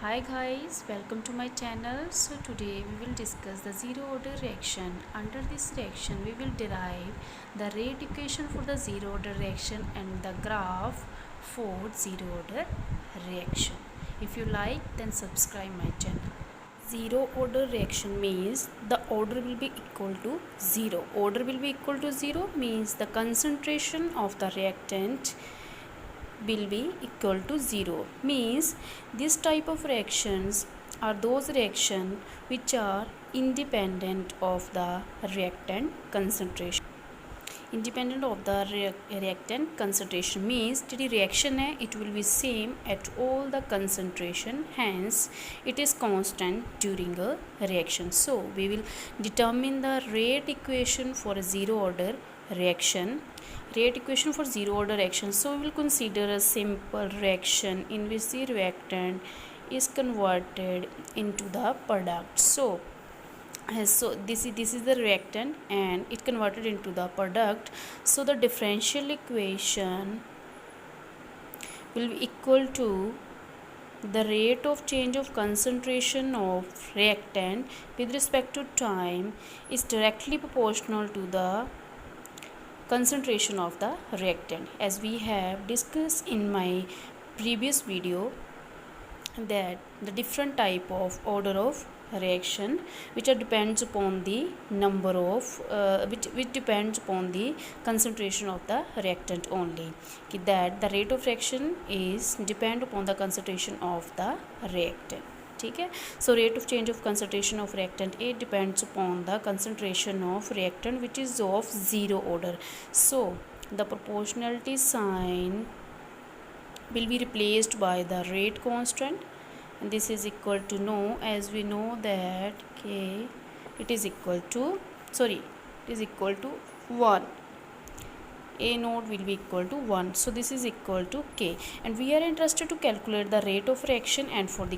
Hi guys, welcome to my channel. So today we will discuss the zero order reaction. Under this reaction we will derive the rate equation for the zero order reaction and the graph for zero order reaction. If you like, then subscribe my channel. Zero order reaction means the order will be equal to zero. Order will be equal to zero means the concentration of the reactant will be equal to 0, means this type of reactions are those reactions which are independent of the reactant concentration. Independent of the reactant concentration means the reaction है it will be same at all the concentration, hence it is constant during a reaction. So we will determine the rate equation for a zero order reaction. Rate equation for zero order reaction. So we will consider a simple reaction in which the reactant is converted into the product. So this is the reactant and it converted into the product. So the differential equation will be equal to the rate of change of concentration of reactant with respect to time is directly proportional to the concentration of the reactant. As we have discussed in my previous video that the different type of order of reaction which depends upon the number of which depends upon the concentration of the reactant only, that the rate of reaction is depend upon the concentration of the reactant. ठीक है. So rate of change of concentration of reactant, it depends upon the concentration of reactant which is of zero order. So the proportionality sign will be replaced by the rate constant, and this is equal to, no, as we know that k it is equal to 1. A naught will be equal to 1, so this is equal to k, and we are interested to calculate the rate of reaction. And for the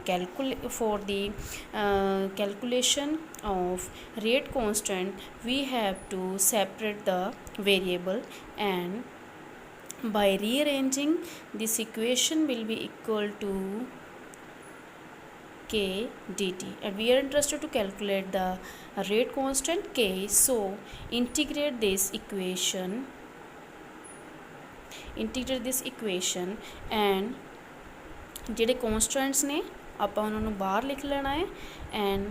calculation of rate constant, we have to separate the variable, and by rearranging this equation will be equal to k dt, and we are interested to calculate the rate constant k. So integrate this equation and ਜਿਹੜੇ constants ਨੇ ਆਪਾਂ ਉਹਨਾਂ ਨੂੰ ਬਾਹਰ ਲਿਖ ਲੈਣਾ ਹੈ, and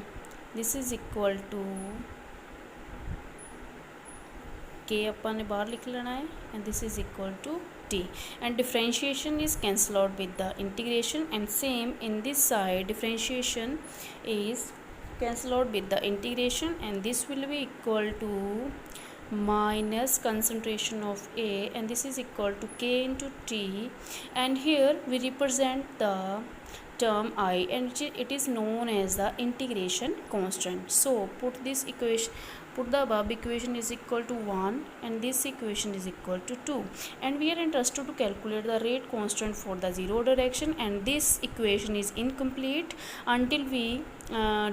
this is equal to k ਆਪਾਂ ਨੇ ਬਾਹਰ ਲਿਖ ਲੈਣਾ ਹੈ, and this is equal to t, and differentiation is cancelled out with the integration, and same in this side differentiation is cancelled out with the integration, and this will be equal to minus concentration of A, and this is equal to k into t, and here we represent the term I, and it is known as the integration constant. So put the above equation is equal to 1, and this equation is equal to 2, and we are interested to calculate the rate constant for the zero order reaction, and this equation is incomplete until we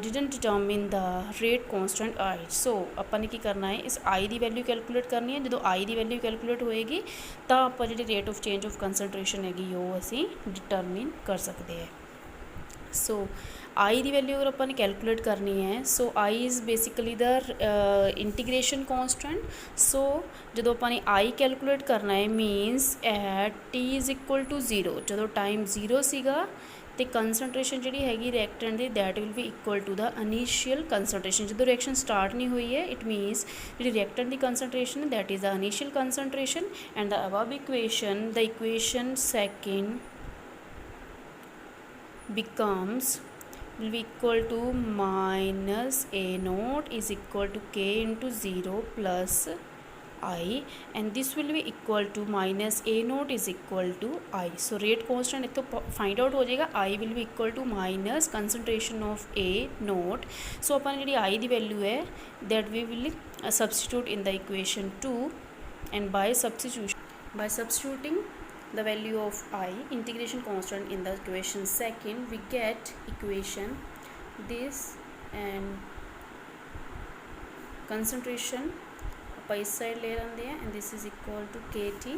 didn't determine the rate constant I. So ਆਪਾਂ ਨੇ ਕੀ ਕਰਨਾ ਹੈ, ਇਸ I the value calculate ਕਰਨੀ ਹੈ. ਜਦੋਂ I the value calculate ਹੋਏਗੀ ਤਾਂ ਆਪਾਂ ਜਿਹੜੀ ਰੇਟ ਆਫ ਚੇਂਜ ਆਫ ਕੰਸਨਟ੍ਰੇਸ਼ਨ ਹੈਗੀ ਉਹ ਅਸੀਂ ਡਿਟਰਮਿਨ ਕਰ ਸਕਦੇ ਹਾਂ. सो आई ਦੀ ਵੈਲਿਊ ਅਗਰ ਆਪਾਂ ਨੇ ਕੈਲਕੂਲੇਟ ਕਰਨੀ ਹੈ, so I is basically the integration constant. So ਜਦੋਂ ਆਪਾਂ ਨੇ ਆਈ ਕੈਲਕੂਲੇਟ ਕਰਨਾ ਹੈ means at T is equal to 0, ਜਦੋਂ ਟਾਈਮ 0 ਸੀਗਾ ਤੇ ਕੰਸਨਟ੍ਰੇਸ਼ਨ ਜਿਹੜੀ ਹੈਗੀ ਰਿਐਕਟੈਂਟ ਦੀ that will be equal to the initial concentration. ਜਦੋਂ ਰਿਐਕਸ਼ਨ ਸਟਾਰਟ ਨਹੀਂ ਹੋਈ ਹੈ ਇਟ ਮੀਨਸ ਜਿਹੜੀ ਰਿਐਕਟੈਂਟ ਦੀ concentration that is the initial concentration, and the above equation the equation second becomes will be equal to minus A naught is equal to k into 0 plus I, and this will be equal to minus A naught is equal to I. So rate constant इतो find out हो जाएगा. I will be equal to minus concentration of A naught. So upon ji I the value है that we will substitute in the equation 2, and by substituting the value of I integration constant in the equation second, we get equation this, and concentration ਆਪਾਂ ਇਸ side ਲੈ ਲੈਂਦੇ and this is equal to kt.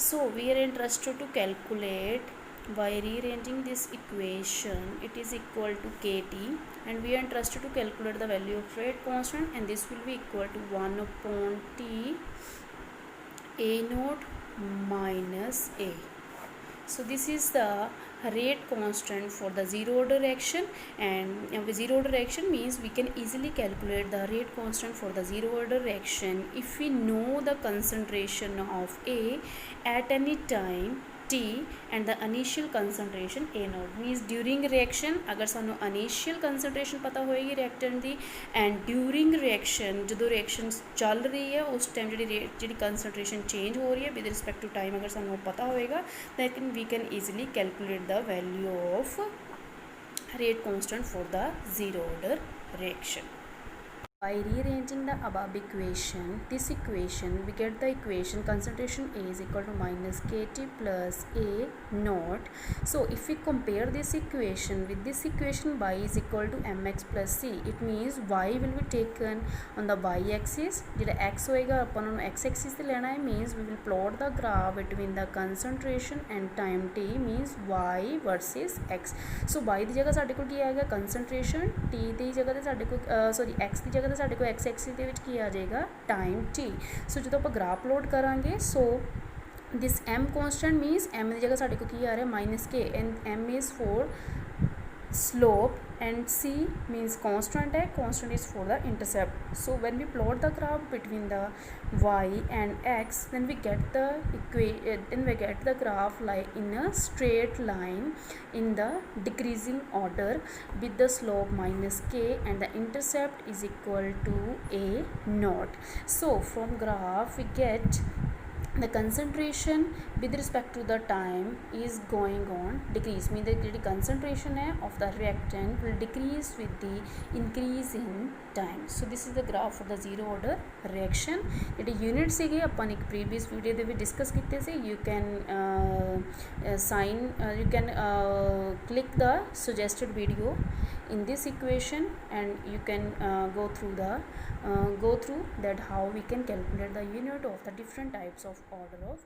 So we are interested to calculate By rearranging this equation, it is equal to kt, and we are interested to calculate the value of rate constant, and this will be equal to 1 upon t a naught minus a. So this is the rate constant for the zero order reaction, and zero order reaction means we can easily calculate the rate constant for the zero order reaction if we know the concentration of A at any time T and the initial concentration A naught. Means during reaction अगर सानू initial concentration पता होएगी reactant the, and during reaction जो reaction चल रही है उस time जी concentration change हो रही है with respect to time अगर सानू पता होएगा, then we can easily calculate the value of rate constant for the zero order reaction. By rearranging the above equation, this equation, we get the equation concentration A is equal to minus Kt plus A naught. So if we compare this equation with this equation, y is equal to mx plus c. It means y will be taken on the y-axis. जो x होएगा अपन उन्हें x-axis से लेना है, means we will plot the graph between the concentration and time t, means y versus x. So y की जगह साढ़े को क्या आएगा concentration, t की जगह ते साढ़े को sorry x की जगह ਤੇ ਸਾਡੇ ਕੋਲ x एक्सिस ਦੇ ਵਿੱਚ ਕੀ ਆ ਜਾਏਗਾ टाइम t. सो ਜਦੋਂ ਆਪਾਂ ग्राफ प्लॉट करांगे, so this m constant means m ਦੀ जगह ਸਾਡੇ ਕੋਲ ਕੀ ਆ ਰਿਹਾ minus k, and m is for slope and c means constant है, constant is for the intercept. So when we plot the graph between the y and x, then we get the graph like in a straight line in the decreasing order with the slope minus k and the intercept is equal to a naught. So from graph we get the concentration with respect to the time is going on decrease, mean the concentration of the reactant will decrease with the increase in time. So this is the graph for the zero order reaction. ਜਿਹੜੇ units ਸੀਗੇ ਆਪਾਂ ਨੇ ਇੱਕ previous video ਦੇ ਵਿੱਚ discuss ਕੀਤੇ ਸੀ. You can you can click the suggested video in this equation, and you can go through that how we can calculate the unit of the different types of order of